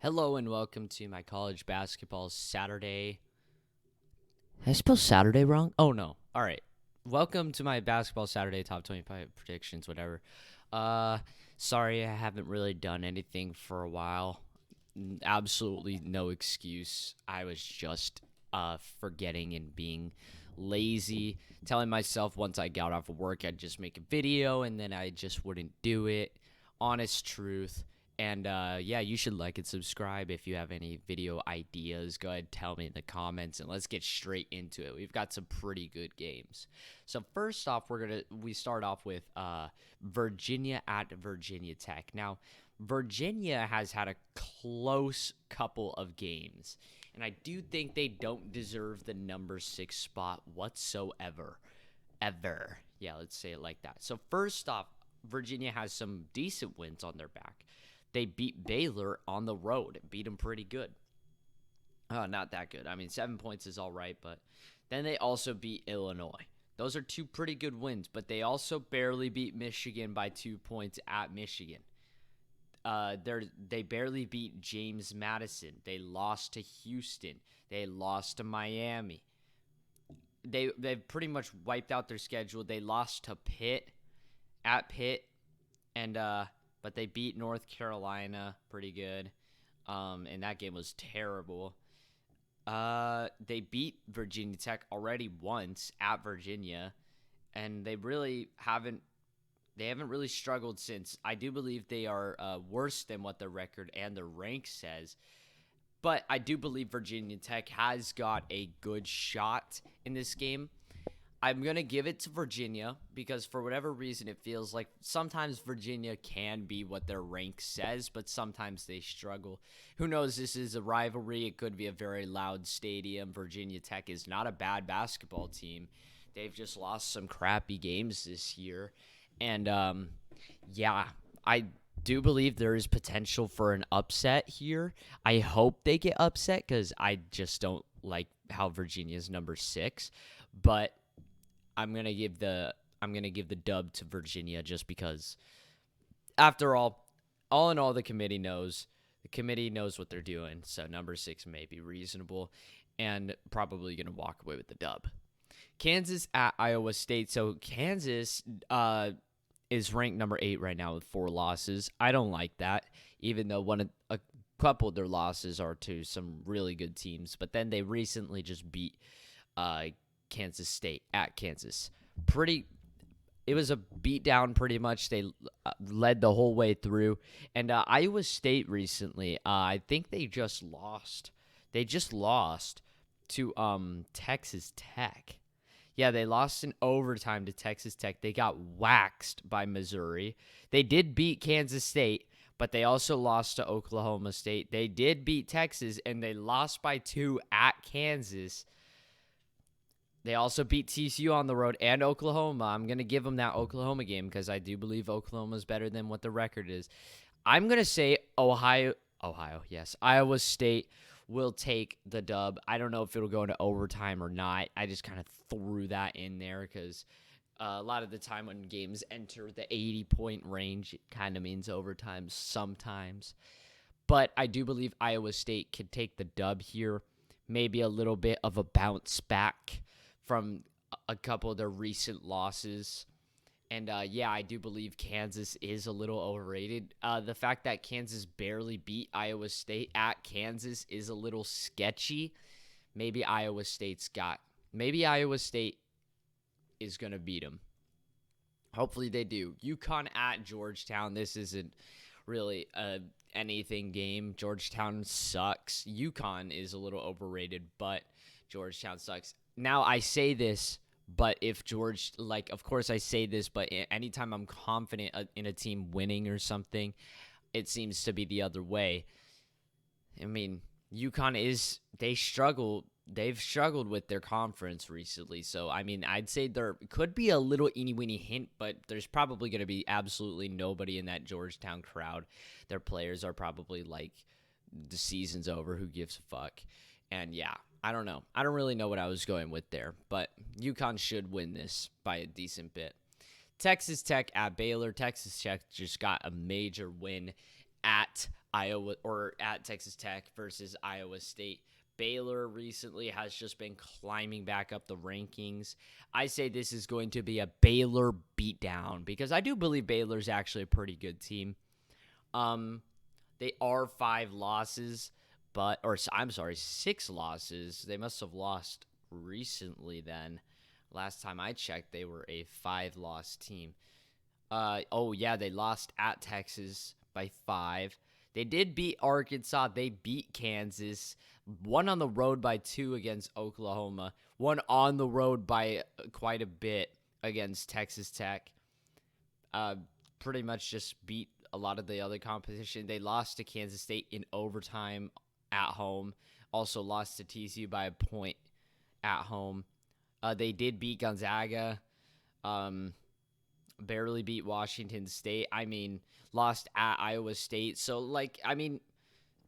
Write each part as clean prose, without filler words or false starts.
Hello and welcome to my college basketball Saturday. Did I spell Saturday wrong? Oh no. All right. Welcome to my basketball Saturday top 25 predictions, whatever. Uh Sorry I haven't really done anything for a while. Absolutely no excuse. I was just forgetting and being lazy, telling myself once I got off of work I'd just make a video and then I just wouldn't do it. Honest truth. And yeah, you should like and subscribe if you have any video ideas. Go ahead, tell me in the comments, and let's get straight into it. We've got some pretty good games. So first off, we start off with Virginia at Virginia Tech. Now, Virginia has had a close couple of games, and I do think they don't deserve the number 6 spot whatsoever. Ever. Yeah, let's say it like that. So first off, Virginia has some decent wins on their back. They beat Baylor on the road. Beat them pretty good. Not that good. I mean, 7 points is all right, but then they also beat Illinois. Those are two pretty good wins, but they also barely beat Michigan by 2 points at Michigan. They barely beat James Madison. They lost to Houston. They lost to Miami. They've pretty much wiped out their schedule. They lost to Pitt at Pitt, and but they beat North Carolina pretty good, and that game was terrible. They beat Virginia Tech already once at Virginia, and they haven't really struggled since. I do believe they are worse than what their record and their rank says, but I do believe Virginia Tech has got a good shot in this game. I'm going to give it to Virginia because for whatever reason, it feels like sometimes Virginia can be what their rank says, but sometimes they struggle. Who knows? This is a rivalry. It could be a very loud stadium. Virginia Tech is not a bad basketball team. They've just lost some crappy games this year. And, yeah, I do believe there is potential for an upset here. I hope they get upset because I just don't like how Virginia's number 6. But I'm gonna give the dub to Virginia just because, after all in all, the committee knows what they're doing. So number 6 may be reasonable, and probably gonna walk away with the dub. Kansas at Iowa State. So Kansas is ranked number 8 right now with 4 losses. I don't like that, even though a couple of their losses are to some really good teams. But then they recently just beat Kansas State at Kansas. It was a beatdown pretty much. They led the whole way through. And Iowa State recently, I think they just lost. They just lost to Texas Tech. Yeah, they lost in overtime to Texas Tech. They got waxed by Missouri. They did beat Kansas State, but they also lost to Oklahoma State. They did beat Texas, and they lost by 2 at Kansas. They also beat TCU on the road and Oklahoma. I'm going to give them that Oklahoma game because I do believe Oklahoma is better than what the record is. I'm going to say Iowa State will take the dub. I don't know if it'll go into overtime or not. I just kind of threw that in there because a lot of the time when games enter the 80-point range, it kind of means overtime sometimes. But I do believe Iowa State could take the dub here. Maybe a little bit of a bounce back from a couple of their recent losses. And, yeah, I do believe Kansas is a little overrated. The fact that Kansas barely beat Iowa State at Kansas is a little sketchy. Maybe Iowa State is going to beat them. Hopefully they do. UConn at Georgetown. This isn't really anything game. Georgetown sucks. UConn is a little overrated, but Georgetown sucks. Now, I say this, but of course I say this, but anytime I'm confident in a team winning or something, it seems to be the other way. I mean, UConn they've struggled with their conference recently, so, I mean, I'd say there could be a little eeny-weeny hint, but there's probably going to be absolutely nobody in that Georgetown crowd. Their players are probably like, the season's over, who gives a fuck? And, yeah. I don't know. I don't really know what I was going with there, but UConn should win this by a decent bit. Texas Tech at Baylor. Texas Tech just got a major win at Iowa or at Texas Tech versus Iowa State. Baylor recently has just been climbing back up the rankings. I say this is going to be a Baylor beatdown because I do believe Baylor's actually a pretty good team. They are 5 losses, I'm sorry, 6 losses. They must have lost recently then. Last time I checked, they were a 5-loss team. They lost at Texas by 5. They did beat Arkansas. They beat Kansas. One on the road by 2 against Oklahoma. One on the road by quite a bit against Texas Tech. Pretty much just beat a lot of the other competition. They lost to Kansas State in overtime at home. Also lost to TCU by a point at home. They did beat Gonzaga. Barely beat Washington State. Lost at Iowa State. So,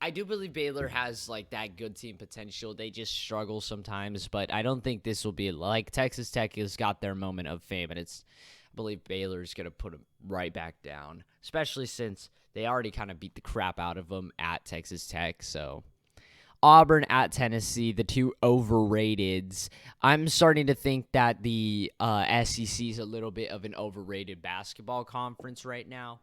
I do believe Baylor has, that good team potential. They just struggle sometimes, but I don't think this will be like Texas Tech has got their moment of fame, and I believe Baylor's going to put them right back down, especially since they already kind of beat the crap out of them at Texas Tech, so... Auburn at Tennessee, the two overrateds. I'm starting to think that the SEC is a little bit of an overrated basketball conference right now.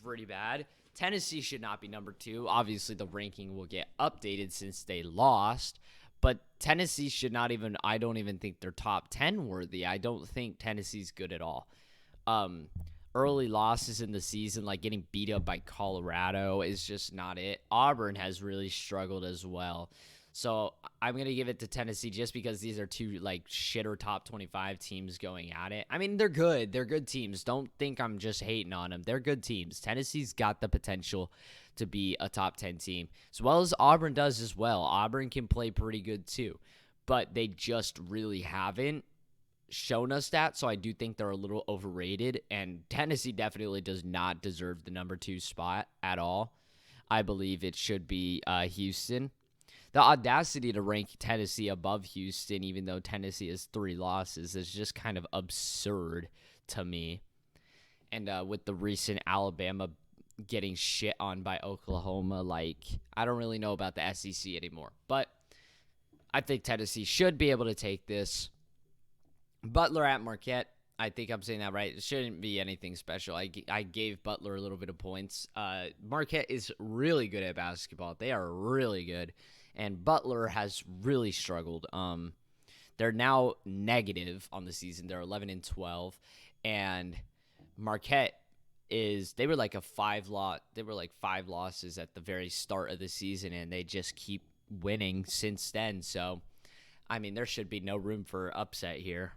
Pretty bad. Tennessee should not be number 2. Obviously, the ranking will get updated since they lost. But Tennessee should not even, I don't even think they're top 10 worthy. I don't think Tennessee's good at all. Early losses in the season, like getting beat up by Colorado, is just not it. Auburn has really struggled as well. So I'm going to give it to Tennessee just because these are two, shitter top 25 teams going at it. They're good. They're good teams. Don't think I'm just hating on them. They're good teams. Tennessee's got the potential to be a top 10 team, as well as Auburn does as well. Auburn can play pretty good too, but they just really haven't shown us that, so I do think they're a little overrated, and Tennessee definitely does not deserve the number 2 spot at all. I believe it should be Houston. The audacity to rank Tennessee above Houston, even though Tennessee has 3 losses, is just kind of absurd to me. And with the recent Alabama getting shit on by Oklahoma, I don't really know about the SEC anymore, but I think Tennessee should be able to take this. Butler at Marquette. I think I'm saying that right. It shouldn't be anything special. I gave Butler a little bit of points. Marquette is really good at basketball. They are really good. And Butler has really struggled. They're now negative on the season. They're 11-12. And Marquette they were like 5 losses at the very start of the season, and they just keep winning since then. So, there should be no room for upset here.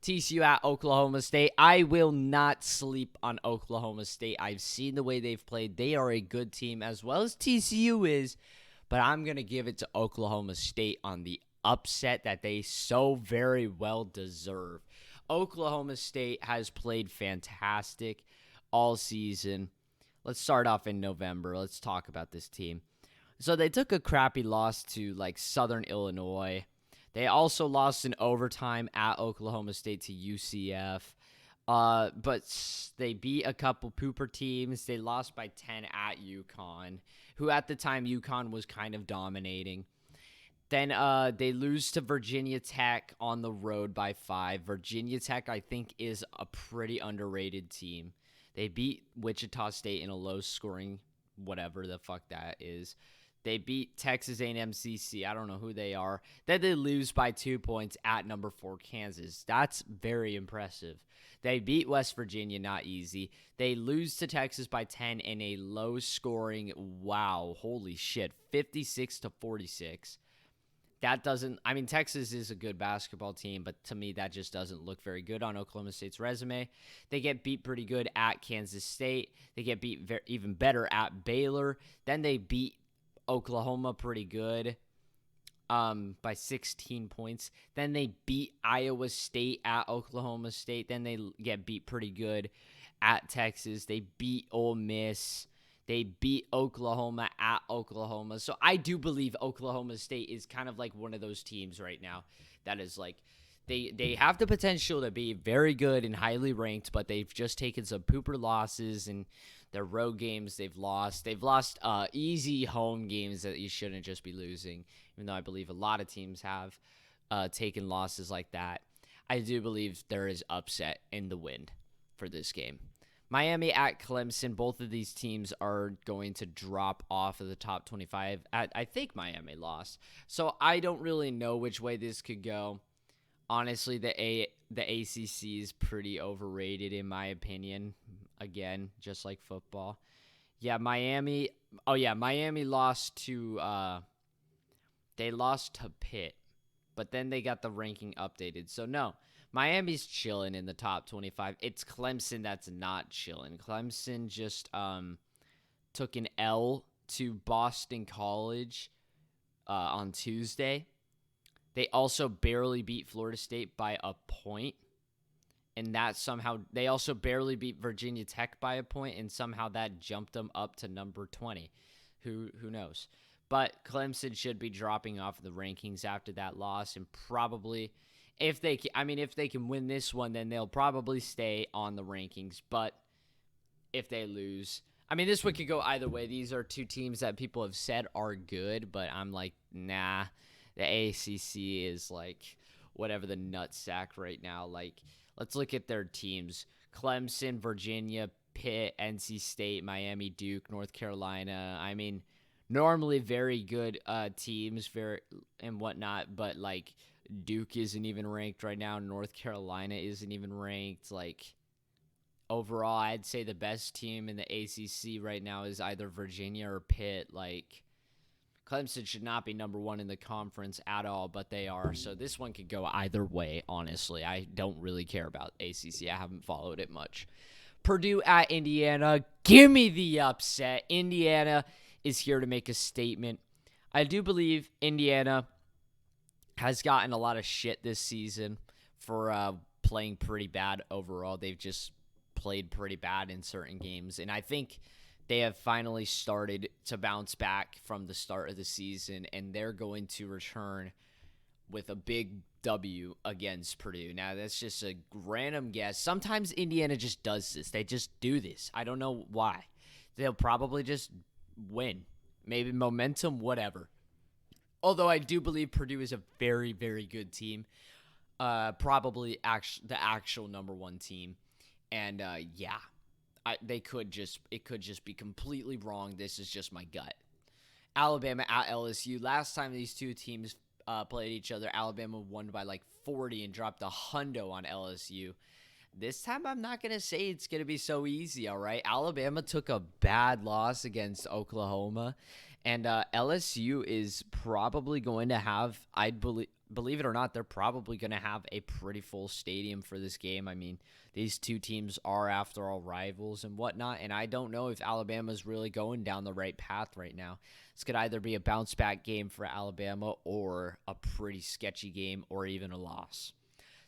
TCU at Oklahoma State. I will not sleep on Oklahoma State. I've seen the way they've played. They are a good team as well as TCU is, but I'm going to give it to Oklahoma State on the upset that they so very well deserve. Oklahoma State has played fantastic all season. Let's start off in November. Let's talk about this team. So they took a crappy loss to Southern Illinois. They also lost in overtime at Oklahoma State to UCF. But they beat a couple pooper teams. They lost by 10 at UConn, who at the time UConn was kind of dominating. Then they lose to Virginia Tech on the road by 5. Virginia Tech, I think, is a pretty underrated team. They beat Wichita State in a low-scoring whatever the fuck that is. They beat Texas A&M CC. I don't know who they are. Then they lose by 2 points at number 4 Kansas. That's very impressive. They beat West Virginia, not easy. They lose to Texas by 10 in a low-scoring, wow, holy shit, 56-46. That doesn't, Texas is a good basketball team, but to me, that just doesn't look very good on Oklahoma State's resume. They get beat pretty good at Kansas State. They get beat even better at Baylor. Then they beat Oklahoma pretty good by 16 points. Then they beat Iowa State at Oklahoma State. Then they get beat pretty good at Texas. They beat Ole Miss. They beat Oklahoma at Oklahoma. So I do believe Oklahoma State is kind of like one of those teams right now that is They have the potential to be very good and highly ranked, but they've just taken some pooper losses and their road games they've lost. They've lost easy home games that you shouldn't just be losing, even though I believe a lot of teams have taken losses like that. I do believe there is upset in the wind for this game. Miami at Clemson, both of these teams are going to drop off of the top 25. I think Miami lost, so I don't really know which way this could go. Honestly, the ACC is pretty overrated in my opinion. Again, just like football. Yeah, Miami. Oh yeah, Miami lost to they lost to Pitt, but then they got the ranking updated. So no, Miami's chilling in the top 25. It's Clemson that's not chilling. Clemson just took an L to Boston College on Tuesday. They also barely beat Florida State by a point. And that somehow, they also barely beat Virginia Tech by a point, and somehow that jumped them up to number 20. Who knows? But Clemson should be dropping off the rankings after that loss, and probably, if they can win this one, then they'll probably stay on the rankings. But if they lose, this one could go either way. These are two teams that people have said are good, but I'm like, nah. The ACC is like whatever the nutsack right now. Like, let's look at their teams. Clemson, Virginia, Pitt, NC State, Miami, Duke, North Carolina. Normally very good teams and whatnot, but like Duke isn't even ranked right now. North Carolina isn't even ranked. Like, overall, I'd say the best team in the ACC right now is either Virginia or Pitt. Like, Clemson should not be number one in the conference at all, but they are. So this one could go either way, honestly. I don't really care about ACC. I haven't followed it much. Purdue at Indiana. Give me the upset. Indiana is here to make a statement. I do believe Indiana has gotten a lot of shit this season for playing pretty bad overall. They've just played pretty bad in certain games, and I think they have finally started to bounce back from the start of the season, and they're going to return with a big W against Purdue. Now, that's just a random guess. Sometimes Indiana just does this. They just do this. I don't know why. They'll probably just win. Maybe momentum, whatever. Although I do believe Purdue is a very, very good team. Probably the actual number one team. And, yeah. It could just be completely wrong. This is just my gut. Alabama at LSU. Last time these two teams played each other, Alabama won by like 40 and dropped a hundo on LSU. This time, I'm not going to say it's going to be so easy, all right? Alabama took a bad loss against Oklahoma, and LSU is probably going to have, believe it or not, they're probably going to have a pretty full stadium for this game. These two teams are, after all, rivals and whatnot, and I don't know if Alabama's really going down the right path right now. This could either be a bounce-back game for Alabama or a pretty sketchy game or even a loss.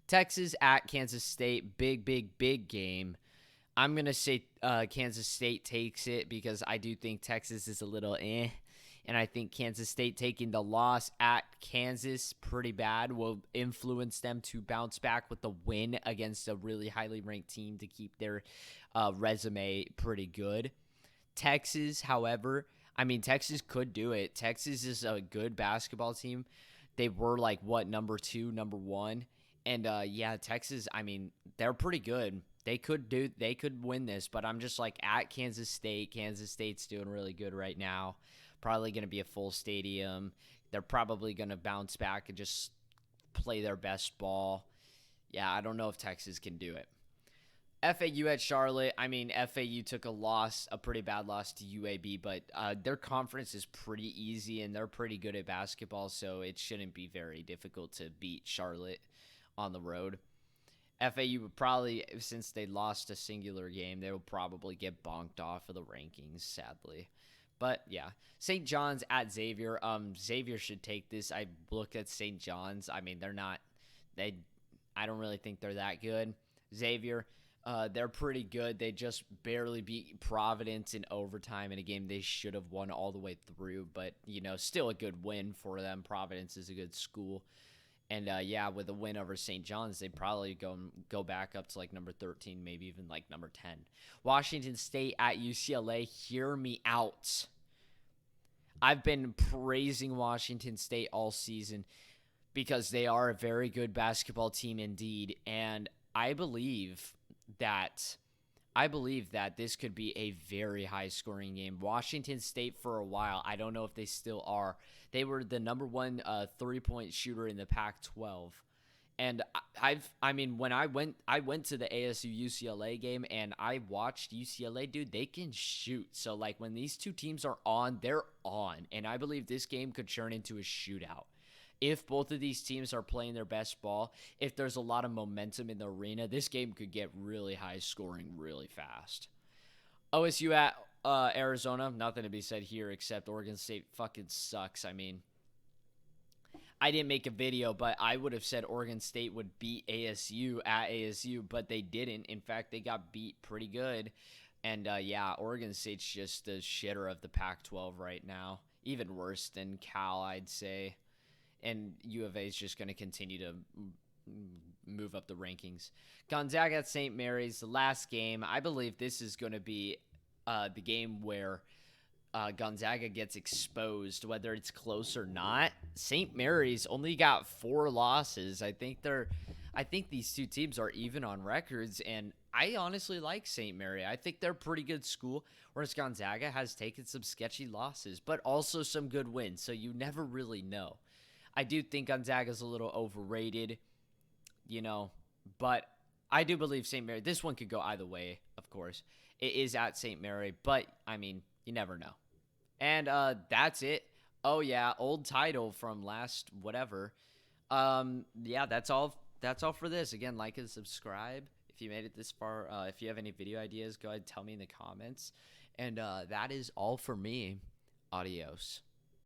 Texas at Kansas State, big game. I'm going to say Kansas State takes it because I do think Texas is a little and I think Kansas State taking the loss at Kansas pretty bad will influence them to bounce back with the win against a really highly ranked team to keep their resume pretty good. Texas, however, Texas could do it. Texas is a good basketball team. They were like, number 2, number 1. And, yeah, Texas, they're pretty good. They could win this, but I'm just like at Kansas State. Kansas State's doing really good right now. Probably going to be a full stadium. They're probably going to bounce back and just play their best ball. Yeah, I don't know if Texas can do it. FAU at Charlotte. FAU took a pretty bad loss to UAB, but their conference is pretty easy, and they're pretty good at basketball, so it shouldn't be very difficult to beat Charlotte on the road. FAU would probably, since they lost a singular game, they will probably get bonked off of the rankings, sadly. But, yeah. St. John's at Xavier. Xavier should take this. I looked at St. John's. I don't really think they're that good. Xavier, they're pretty good. They just barely beat Providence in overtime in a game they should have won all the way through. But, still a good win for them. Providence is a good school. And yeah, with a win over St. John's, they probably go back up to like number 13, maybe even like number 10. Washington State at UCLA. Hear me out. I've been praising Washington State all season because they are a very good basketball team indeed, and I believe that this could be a very high scoring game. Washington State for a while, I don't know if they still are. They were the number one 3-point shooter in the Pac-12. And I mean, when I went to the ASU UCLA game and I watched UCLA, dude, they can shoot. So like when these two teams are on, they're on. And I believe this game could turn into a shootout. If both of these teams are playing their best ball, if there's a lot of momentum in the arena, this game could get really high scoring really fast. OSU at Arizona, nothing to be said here except Oregon State fucking sucks. I mean, I didn't make a video, but I would have said Oregon State would beat ASU at ASU, but they didn't. In fact, they got beat pretty good. And yeah, Oregon State's just the shitter of the Pac-12 right now. Even worse than Cal, I'd say. And U of A is just going to continue to move up the rankings. Gonzaga at St. Mary's, the last game. I believe this is going to be the game where Gonzaga gets exposed, whether it's close or not. St. Mary's only got 4 losses. I think these two teams are even on records, and I honestly like St. Mary. I think they're a pretty good school, whereas Gonzaga has taken some sketchy losses, but also some good wins, so you never really know. I do think Gonzaga's a little overrated, but I do believe St. Mary. This one could go either way, of course. It is at St. Mary, but, I mean, you never know. And that's it. Oh, yeah, old title from last whatever. Yeah, that's all for this. Again, like and subscribe if you made it this far. If you have any video ideas, go ahead and tell me in the comments. And that is all for me. Adios.